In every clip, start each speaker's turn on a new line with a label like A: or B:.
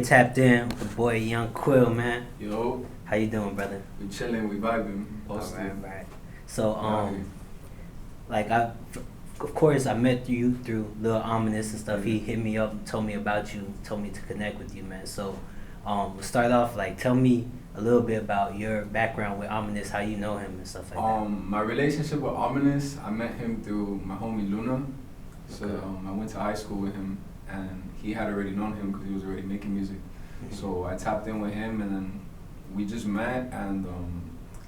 A: tapped in with the boy Young Quill, man.
B: Yo,
A: How you doing, brother?
B: we chilling, we vibing, posted.
A: Alright. So, like of course, I met you through Lil Ominous and stuff. He hit me up and told me about you, told me to connect with you, man. So, we'll start off, like, tell me a little bit about your background with Ominous, how you know him and stuff like that.
B: My relationship with Ominous, I met him through my homie Luna. So I went to high school with him, and he had already known him because he was already making music. So I tapped in with him, and then we just met, and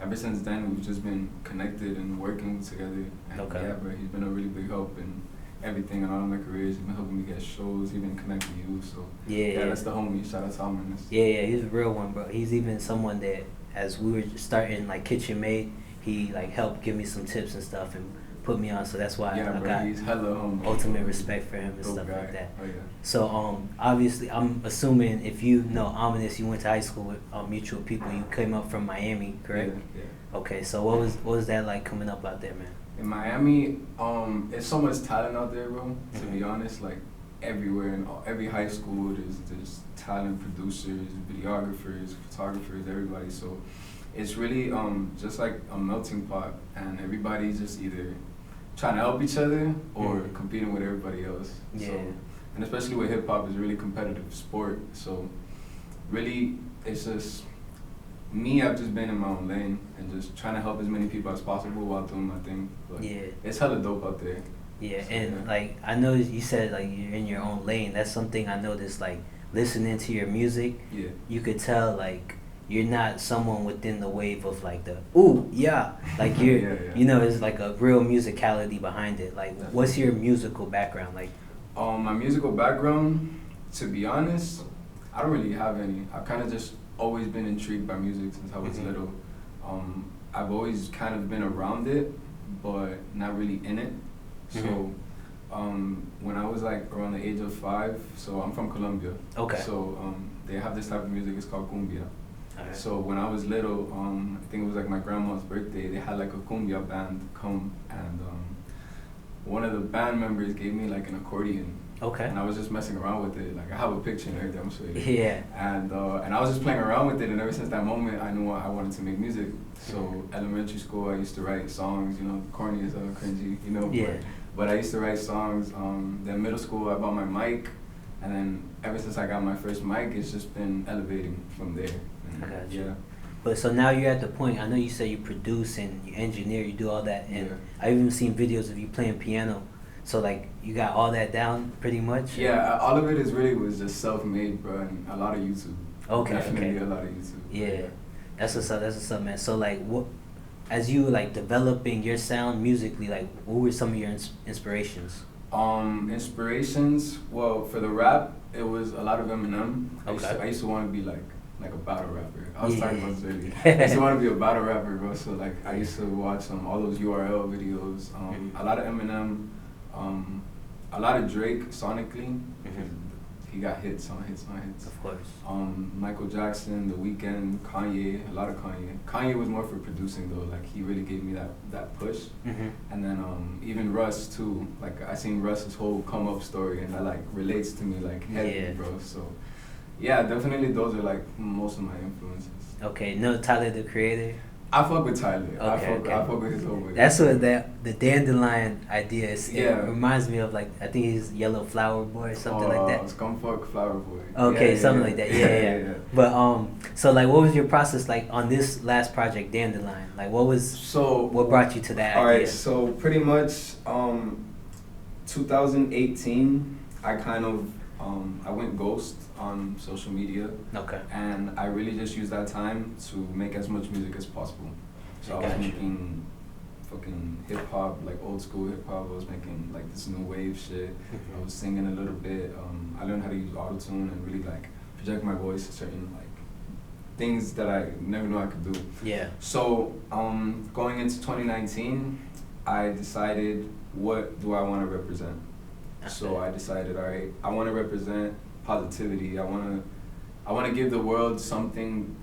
B: ever since then we've just been connected and working together. And yeah, bro, he's been a really big help in everything in all of my careers. He's been helping me get shows, even connect with you. So yeah, that's the homie. Shout out to Ominous.
A: Yeah, he's a real one, bro. He's even someone that, as we were starting like Kitchen Made, he like helped give me some tips and stuff and put me on. So that's why I got
B: he's hella
A: ultimate respect for him and stuff
B: guy.
A: like that.
B: Oh, yeah.
A: So obviously I'm assuming if you know Ominous, you went to high school with mutual people. You came up from Miami, correct?
B: Yeah.
A: Okay, so what was that like coming up out there, man?
B: In Miami, it's so much talent out there, bro. To be honest, like everywhere in every high school, there's talent, producers, videographers, photographers, everybody. So it's really just like a melting pot, and everybody's just either trying to help each other or competing with everybody else.
A: Yeah.
B: So, and especially with hip hop, is a really competitive sport. So really, it's just me. I've just been in my own lane and just trying to help as many people as possible while doing my thing. But it's hella dope out there.
A: Yeah, so, and like I know you said like you're in your own lane. That's something I noticed. Like listening to your music, you could tell like you're not someone within the wave of like the like you're you know, it's like a real musicality behind it. Like what's your musical background like?
B: My musical background, to be honest, I don't really have any. I've kind of just always been intrigued by music since I was little. I've always kind of been around it, but not really in it. So when I was like around the age of 5, so I'm from Colombia.
A: Okay.
B: So they have this type of music, it's called cumbia. So when I was little, I think it was like my grandma's birthday, they had like a cumbia band come, and one of the band members gave me like an accordion.
A: Okay.
B: And I was just messing around with it. Like I have a picture and everything, I'm showing you.
A: Yeah.
B: And I was just playing around with it, and ever since that moment, I knew I wanted to make music. So elementary school, I used to write songs, you know, corny as cringy, you know.
A: Yeah.
B: But I used to write songs. Then middle school, I bought my mic, and then ever since I got my first mic, it's just been elevating from there.
A: I got you.
B: Yeah.
A: But so now you're at the point, I know you say you produce and you engineer, you do all that, and I've even seen videos of you playing piano. So like you got all that down pretty much?
B: Yeah, all of it was just self-made, bro, and a lot of YouTube. Definitely a lot of YouTube.
A: Yeah. That's what's up, man. So like what, as you like developing your sound musically, like what were some of your inspirations?
B: Inspirations, well, for the rap, it was a lot of Eminem.
A: Okay.
B: I used to want to be like a battle rapper. I was talking about this earlier. I used to want to be a battle rapper, bro. So like I used to watch all those URL videos. A lot of Eminem, a lot of Drake sonically. He got hits on hits on hits.
A: Of course.
B: Michael Jackson, The Weeknd, Kanye, a lot of Kanye. Kanye was more for producing though. Like he really gave me that push. And then even Russ too. Like I seen Russ's whole come up story, and that like relates to me like heavy, bro. So yeah, definitely those are like most of my influences.
A: Okay, no Tyler the Creator?
B: I fuck with Tyler.
A: Okay,
B: I fuck with his whole way.
A: That's what the Dandelion idea is.
B: Yeah.
A: It reminds me of like, I think he's Yellow Flower Boy or something like that.
B: Scumfuck Flower Boy.
A: Okay, something like that. Yeah. But so like what was your process like on this last project, Dandelion? Like what brought you to that idea?
B: Alright, so pretty much 2018 I kind of I went ghost on social media.
A: Okay.
B: And I really just used that time to make as much music as possible. So I was making fucking hip hop, like old school hip hop. I was making like this new wave shit. I was singing a little bit. I learned how to use autotune and really like project my voice to certain like things that I never knew I could do.
A: Yeah.
B: So going into 2019, I decided, what do I want to represent? So I decided, all right, I want to represent positivity. I want to give the world something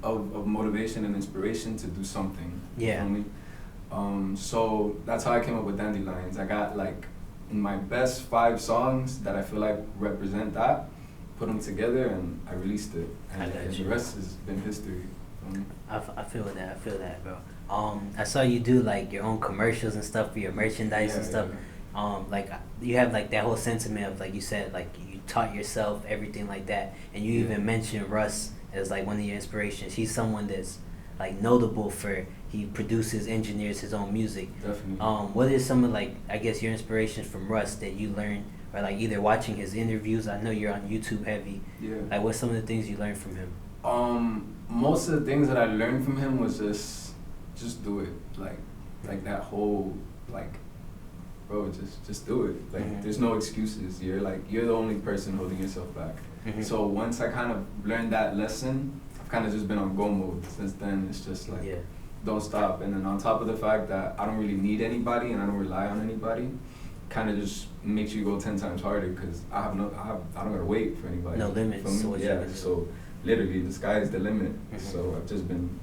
B: of motivation and inspiration to do something.
A: Yeah.
B: You know me? So that's how I came up with Dandelions. I got like my best 5 songs that I feel like represent that. put them together, and I released it. And the rest has been history.
A: I feel that, bro. I saw you do like your own commercials and stuff for your merchandise and stuff. Yeah. Like you have like that whole sentiment of, like you said, like you taught yourself everything like that, and you even mentioned Russ as like one of your inspirations. He's someone that's like notable for, he produces, engineers his own music.
B: Definitely.
A: What is some of, like, I guess your inspirations from Russ that you learned, or like either watching his interviews? I know you're on YouTube heavy. Yeah. Like, what's some of the things you learned from him?
B: Most of the things that I learned from him was just do it. Like that whole, like, bro, just do it. Like, there's no excuses. You're the only person holding yourself back. So once I kind of learned that lesson, I've kind of just been on go mode since then. It's just like, don't stop. And then on top of the fact that I don't really need anybody and I don't rely on anybody, kind of just makes you go 10 times harder, because I don't gotta wait for anybody.
A: No limits.
B: So literally the sky is the limit. So I've just been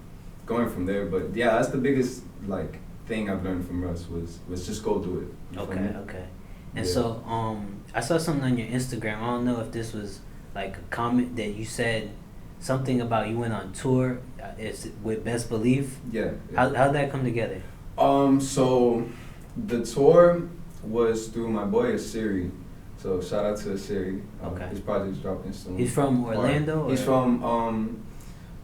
B: going from there. But yeah, that's the biggest like thing I've learned from Russ was just go do it.
A: Okay. And so I saw something on your Instagram. I don't know if this was like a comment that you said something about you went on tour. Is it with Bezz Believe?
B: Yeah.
A: How'd that come together?
B: So the tour was through my boy Asiri. So shout out to Asiri. His project's dropping soon.
A: He's from Orlando?
B: He's from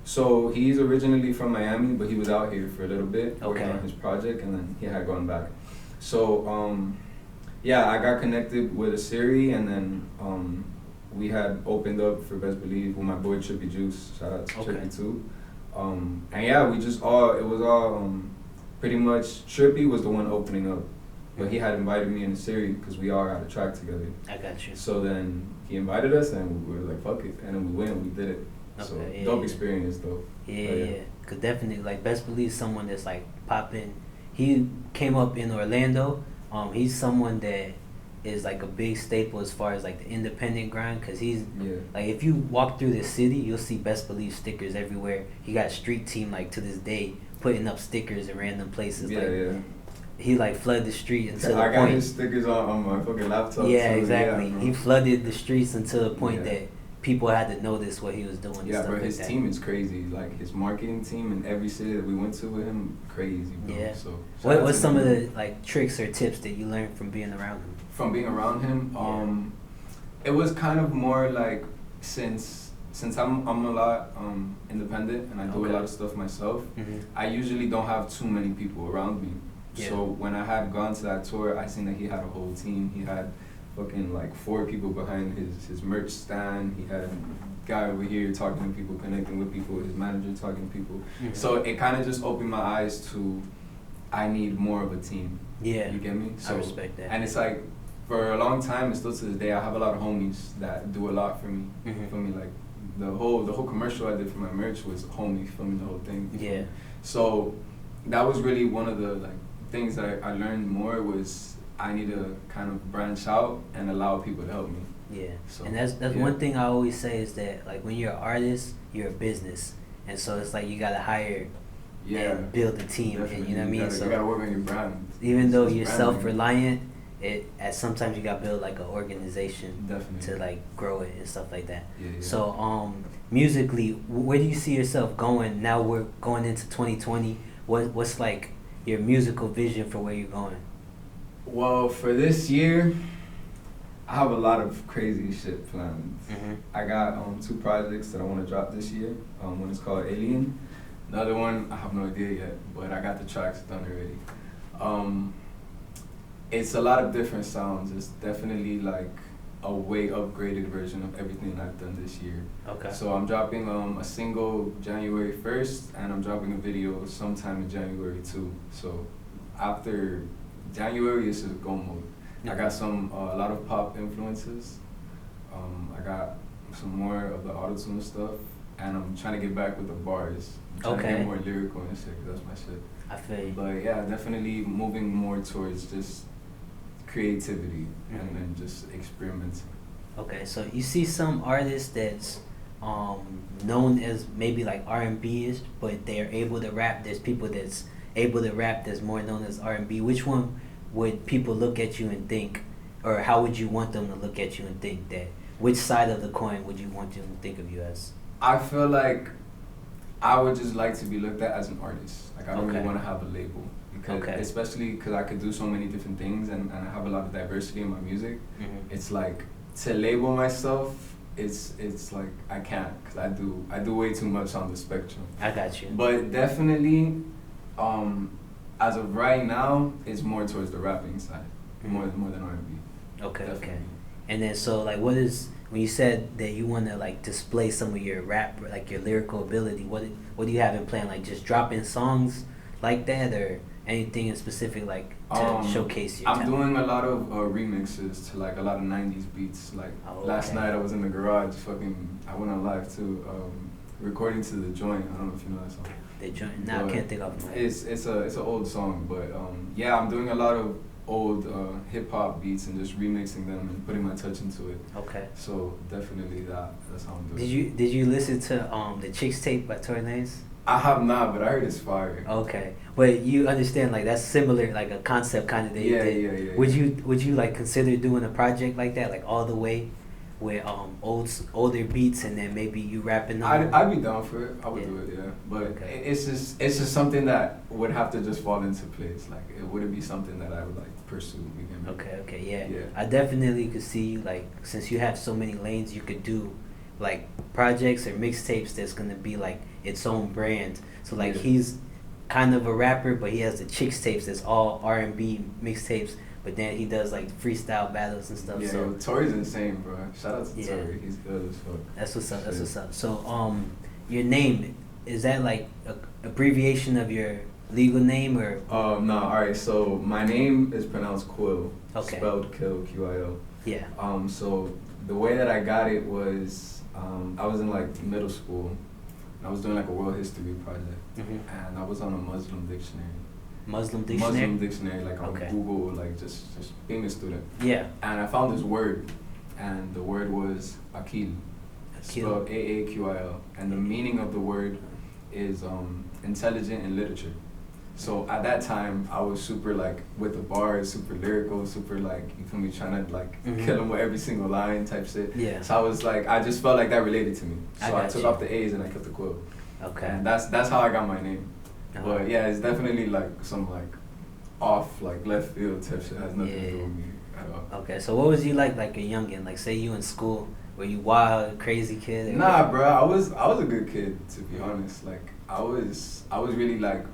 B: so he's originally from Miami, but he was out here for a little bit working on his project, and then he had gone back. So yeah, I got connected with Asiri, and then we had opened up for Bezz Believe with my boy Trippy Juice. Shout out to Trippy too. And yeah, it was all pretty much Trippy was the one opening up. But he had invited me in the series because we all got a track together.
A: I got you.
B: So then he invited us, and we were like, fuck it. And then we went, we did it. So dope experience though.
A: Yeah. Cause definitely, like, Bezz Believe is someone that's like popping. He came up in Orlando. He's someone that is like a big staple as far as like the independent grind, cause he's like, if you walk through the city, you'll see Bezz Believe stickers everywhere. He got street team like to this day putting up stickers in random places. He like flooded the street until the point.
B: I got his stickers on my fucking laptop.
A: Yeah, exactly. He flooded the streets until the point that people had to notice what he was doing.
B: Yeah, bro, his team is crazy. Like, his marketing team in every city that we went to with him, crazy, bro. Yeah. So
A: what's some of the like tricks or tips that you learned from being around him?
B: From being around him, it was kind of more like since I'm a lot independent and I do a lot of stuff myself. I usually don't have too many people around me. Yeah. So when I had gone to that tour, I seen that he had a whole team. He had fucking like 4 people behind his merch stand. He had a guy over here talking to people, connecting with people, his manager talking to people. So it kind of just opened my eyes to, I need more of a team. Yeah. You get me? So,
A: I respect that.
B: And it's like, for a long time, and still to this day, I have a lot of homies that do a lot for me. For me, like the whole commercial I did for my merch was homies filming the whole thing. Yeah. So that was really one of the like things that I learned more was I need to kind of branch out and allow people to help me. Yeah. So,
A: and that's one thing I always say is that, like, when you're an artist, you're a business, and so it's like you gotta hire and build a team. Definitely. And you know what I mean.
B: So you gotta work on your brand.
A: Even though you're self-reliant, sometimes you gotta build like an organization to like grow it and stuff like that. Yeah. So musically, where do you see yourself going now? We're going into 2020. What's like your musical vision for where you're going?
B: Well, for this year, I have a lot of crazy shit planned. I got 2 projects that I want to drop this year. One is called Alien. The other one, I have no idea yet, but I got the tracks done already. It's a lot of different sounds. It's definitely like a way upgraded version of everything I've done this year. Okay. So I'm dropping a single January 1st, and I'm dropping a video sometime in January too. So after January, it's just go mode. I got a lot of pop influences. I got some more of the auto-tune stuff, and I'm trying to get back with the bars. I'm trying to get more lyrical and shit, 'cause that's my shit.
A: I feel you.
B: But yeah, definitely moving more towards just creativity and then just experimenting.
A: Okay, so you see some artists that's known as maybe like R&B-ish, but they're able to rap. There's people that's able to rap that's more known as R&B. Which one would people look at you and think, or how would you want them to look at you and think that which side of the coin would you want them to think of you as?
B: I feel like I would just like to be looked at as an artist. Like I don't really
A: Okay.
B: want to have a label because,
A: Okay.
B: especially because I could do so many different things and I have a lot of diversity in my music.
A: Mm-hmm.
B: It's like to label myself. It's like I can't because I do way too much on the spectrum.
A: I got you.
B: But definitely, as of right now, it's more towards the rapping side, more than R&B.
A: Okay,
B: Definitely.
A: okay. And then so like, what is when you said that you want to like display some of your rap, like your lyrical ability? What do you have in plan? Like just dropping songs like that, or anything in specific like to showcase your
B: I'm
A: talent?
B: doing a lot of remixes to like a lot of '90s beats. Like last night, I was in the garage, I went on live too, recording to The Joint. I don't know if you know that song.
A: The Joint. Now I can't think of it.
B: It's an old song, but yeah, I'm doing a lot of old hip hop beats and just remixing them and putting my touch into it.
A: Okay.
B: So definitely that's how I'm doing.
A: Did you listen to the Chicks tape by Tory Lanez?
B: I have not, but I heard it's fire.
A: Okay, but you understand like that's similar, like a concept kind of that you did.
B: Yeah.
A: Would you like consider doing a project like that, like all the way, with older beats and then maybe you rapping them?
B: I'd be down for it. I would do it, yeah. But
A: Okay.
B: it's just something that would have to just fall into place. Like it wouldn't be something that I would like pursue.
A: Okay, yeah.
B: Yeah.
A: I definitely could see you like, since you have so many lanes, you could do like projects or mixtapes that's gonna be like its own brand. So like he's kind of a rapper, but he has the Chicks tapes that's all R&B mixtapes. But then he does like freestyle battles and stuff.
B: Yeah,
A: so
B: Tory's insane, bro. Shout out to Tory. He's good as fuck.
A: That's what's up. That's what's up. So your name, is that like a abbreviation of your legal name or?
B: No. All right. So my name is pronounced Quill.
A: Okay.
B: Spelled Kill, Qil.
A: Yeah.
B: So the way that I got it was I was in like middle school. And I was doing like a world history project, and I was on a Muslim dictionary.
A: Muslim dictionary,
B: like on Google, like just being a student.
A: Yeah.
B: And I found this word, and the word was akil, spelled Aaqil, and the meaning of the word is intelligent in literature. So at that time, I was super like with the bars, super lyrical, super like, you feel me, trying to like kill him with every single line type shit.
A: Yeah.
B: So I was like, I just felt like that related to me. So I took off the A's and I kept the Quill.
A: Okay.
B: And that's how I got my name. But yeah, it's definitely like some like off like left field type shit. It has nothing to do with me at all.
A: Okay, so what was you like a youngin? Like say you in school, were you wild, crazy kid?
B: Nah, bro, I was a good kid, to be honest. Like I was really like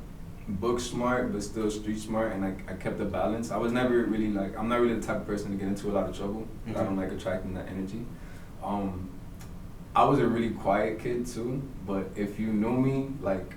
B: book smart but still street smart, and like I kept the balance. I was never really like, I'm not really the type of person to get into a lot of trouble. I don't like attracting that energy. I was a really quiet kid too, but if you knew me, like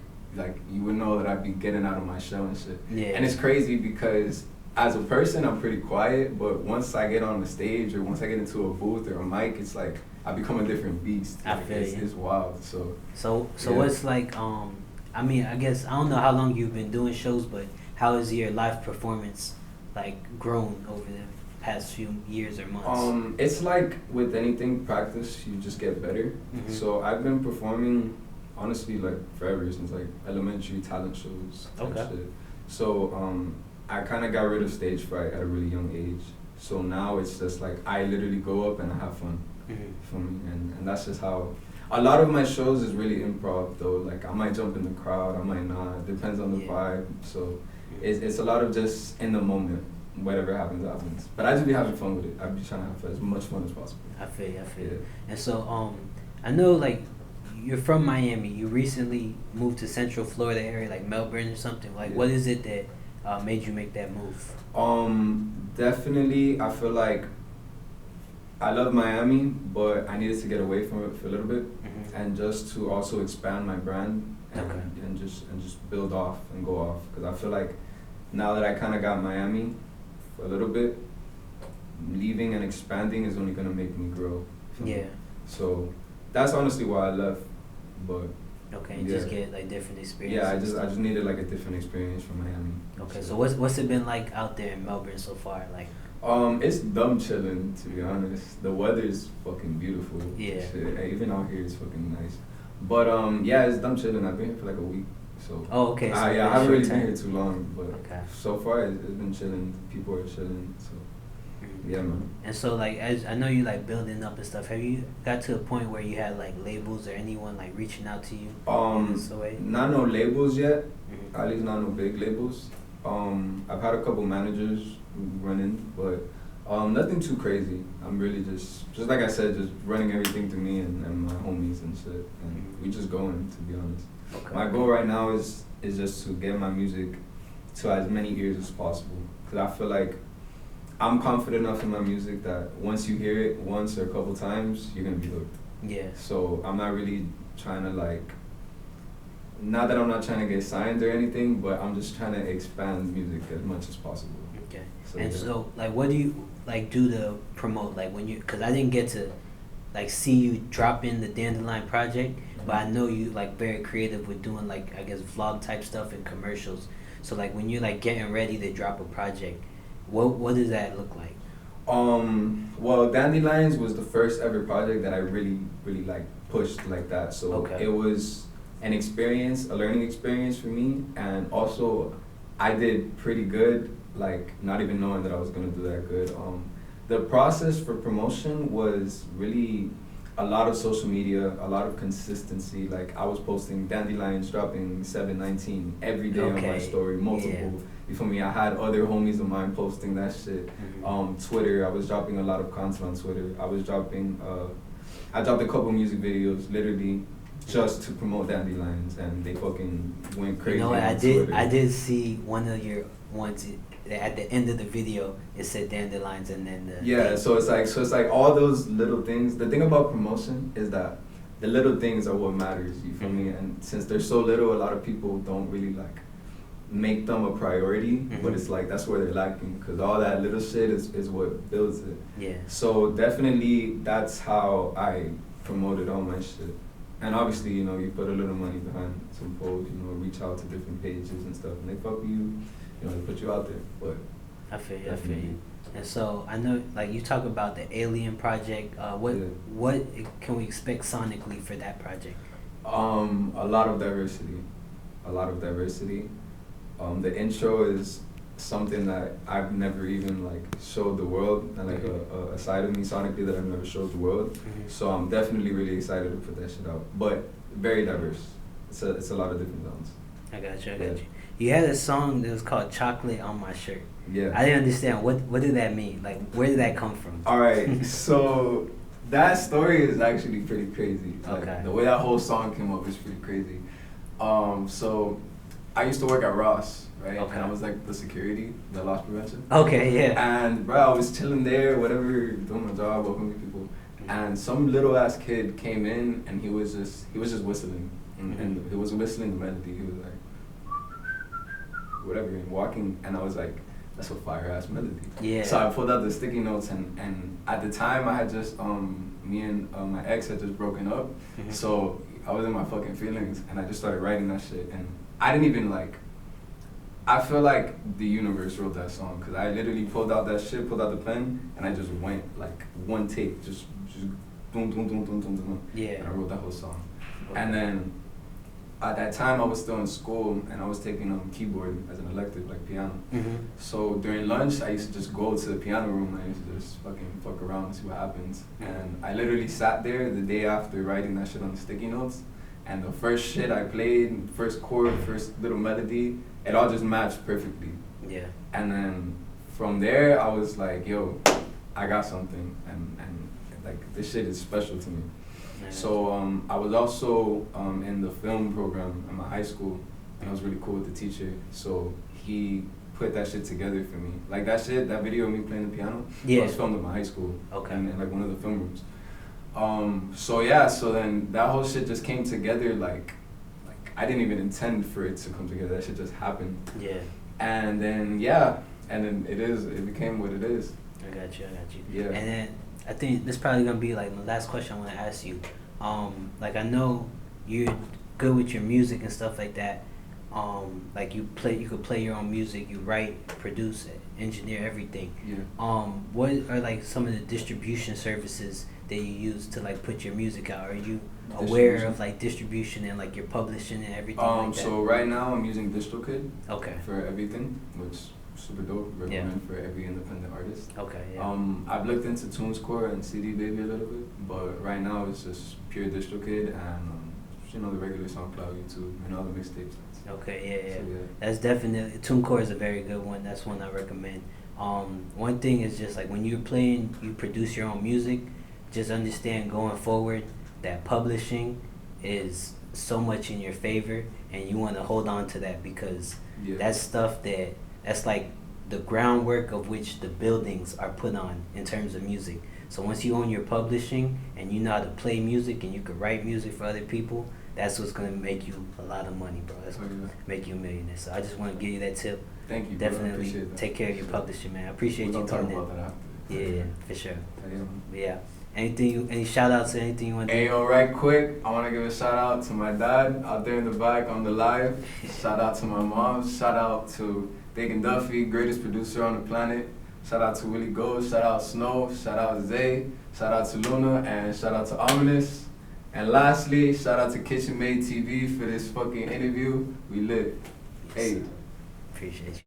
B: you would know that I'd be getting out of my shell and shit.
A: Yeah.
B: And it's crazy because as a person I'm pretty quiet, but once I get on the stage or once I get into a booth or a mic, it's like I become a different beast.
A: I feel you.
B: It's wild. So
A: what's like I mean, I guess I don't know how long you've been doing shows, but how has your live performance like grown over the past few years or months?
B: It's like with anything, practice, you just get better. So I've been performing honestly like forever, since like elementary talent shows.
A: Okay.
B: Shit. So I kind of got rid of stage fright at a really young age. So now it's just like I literally go up and I have fun. For me, and that's just how. A lot of my shows is really improv though. Like I might jump in the crowd, I might not. It depends on the vibe. So it's a lot of just in the moment. Whatever happens, happens. But I just be having fun with it. I be trying to have as much fun as possible.
A: I feel you. And so I know like you're from Miami. You recently moved to Central Florida area, like Melbourne or something. Like what is it that made you make that move?
B: Definitely, I feel like I love Miami, but I needed to get away from it for a little bit, and just to also expand my brand and just build off and go off. Because I feel like now that I kind of got Miami for a little bit, leaving and expanding is only gonna make me grow.
A: Yeah.
B: So that's honestly why I left, but.
A: Okay, you just get like different experiences.
B: Yeah, I just needed like a different experience from Miami.
A: Okay, so what's it been like out there in Melbourne so far? Like,
B: it's dumb chilling, to be honest. The weather is fucking beautiful.
A: Yeah.
B: Shit. Even out here, it's fucking nice. But yeah, it's dumb chilling. I've been here for like a week, so.
A: Oh, okay. So
B: yeah, I haven't really been here too long, but
A: okay.
B: so far it's been chilling. People are chilling, so. Yeah, man.
A: And so, like, as I know you like building up and stuff, have you got to a point where you had like labels or anyone like reaching out to you in this way?
B: Not no labels yet. At least not no big labels. I've had a couple managers running, but nothing too crazy. I'm really just like I said, just running everything through me and my homies and shit, and we just going, to be honest.
A: Okay.
B: My goal right now is just to get my music to as many ears as possible, because I feel like I'm confident enough in my music that once you hear it once or a couple times, you're gonna be hooked.
A: Yeah.
B: So I'm not really trying to like, not that I'm not trying to get signed or anything, but I'm just trying to expand music as much as possible.
A: Okay.
B: So,
A: and
B: yeah.
A: so, like, what do you like do to promote? Like, when you, because I didn't get to like see you drop in the Dandelion project, but I know you like very creative with doing like, I guess, vlog type stuff and commercials. So like when you're like getting ready to drop a project, what does that look like?
B: Well, Dandelions was the first ever project that I really like pushed like that. So It was an experience, a learning experience for me, and also I did pretty good, like not even knowing that I was gonna do that good. The process for promotion was really a lot of social media, a lot of consistency. Like I was posting Dandelions dropping 7/19 every day on my story, multiple. Yeah. You feel me? I had other homies of mine posting that shit. Twitter, I was dropping a lot of content on Twitter. I was dropping, I dropped a couple music videos, literally just to promote Dandelions, and they fucking went crazy.
A: You know what?
B: Twitter.
A: I did see one of your ones. At the end of the video, it said Dandelions, and then
B: so it's like all those little things. The thing about promotion is that the little things are what matters. You feel me? And since they're so little, a lot of people don't really like make them a priority. But it's like that's where they're lacking, because all that little shit is what builds it.
A: Yeah.
B: So definitely that's how I promoted all my shit. And obviously, you know, you put a little money behind some posts, you know, reach out to different pages and stuff, and they fuck you. You know, they put you out there, but
A: I feel you. And so I know, like you talk about the Alien project. What can we expect sonically for that project?
B: A lot of diversity. The intro is something that I've never even like showed the world, and like a side of me sonically that I've never showed the world. So I'm definitely really excited to put that shit out. But very diverse. It's a lot of different sounds.
A: I got you. You had a song that was called "Chocolate on My Shirt."
B: Yeah.
A: I didn't understand what did that mean. Like, where did that come from?
B: All right, so that story is actually pretty crazy. Like,
A: okay.
B: The way that whole song came up is pretty crazy. So I used to work at Ross, right?
A: Okay.
B: And I was like the security, the loss prevention.
A: Okay, yeah.
B: And bro, I was chilling there, whatever, doing my job, welcoming people. And some little ass kid came in, and he was just whistling, and he was whistling the melody. He was like, whatever, and walking, and I was like, that's a fire ass melody.
A: Yeah.
B: So I pulled out the sticky notes, and at the time I had just me and my ex had just broken up, so I was in my fucking feelings, and I just started writing that shit, and I didn't even like. I feel like the universe wrote that song, because I literally pulled out that shit, pulled out the pen, and I just went like one take, just boom, boom, boom, boom, boom, boom.
A: Yeah.
B: And I wrote that whole song, and then. At that time, I was still in school, and I was taking keyboard as an elective, like piano. So during lunch, I used to just go to the piano room, and I used to just fucking fuck around and see what happens. And I literally sat there the day after writing that shit on the sticky notes, and the first shit I played, first chord, first little melody, it all just matched perfectly.
A: Yeah.
B: And then from there, I was like, yo, I got something, and like this shit is special to me. So I was also in the film program at my high school, and I was really cool with the teacher. So he put that shit together for me. Like that video of me playing the piano, was filmed at my high school.
A: Okay.
B: In like one of the film rooms. So then that whole shit just came together like I didn't even intend for it to come together. That shit just happened.
A: Yeah. And
B: then it became what it is.
A: I got you.
B: Yeah.
A: And then I think this is probably gonna be like the last question I want to ask you. Like I know you're good with your music and stuff like that. Like you could play your own music, you write, produce, engineer, everything.
B: Yeah.
A: What are like some of the distribution services that you use to like put your music out? Are you aware of like distribution and like your publishing and everything like that?
B: So right now I'm using DistroKid.
A: Okay.
B: For everything, which super dope. Recommend for every independent artist.
A: Okay. Yeah.
B: I've looked into TuneScore and CD Baby a little bit, but right now it's just pure DistroKid and the regular SoundCloud, YouTube, and all the mixtapes.
A: Okay. Yeah.
B: So, yeah.
A: That's definitely TuneCore is a very good one. That's one I recommend. One thing is just like when you're playing, you produce your own music. Just understand going forward that publishing is so much in your favor, and you want to hold on to that because that's stuff that's like the groundwork of which the buildings are put on in terms of music. So once you own your publishing and you know how to play music and you can write music for other people, that's what's going to make you a lot of money, bro. That's going to make you a millionaire. So I just want to give you that tip.
B: Thank you,
A: definitely bro. Take care of your publishing, man. I appreciate you coming in. Yeah, for sure. Yeah. Any shout outs or anything you want to do?
B: Hey, yo, right quick, I want to give a shout out to my dad out there in the back on the live. Shout out to my mom. Shout out to Dagan Duffy, greatest producer on the planet. Shout out to Willie Gold. Shout out Snow. Shout out Zay. Shout out to Luna. And shout out to Ominous. And lastly, shout out to Kitchen Made TV for this fucking interview. We lit. Hey.
A: Appreciate you.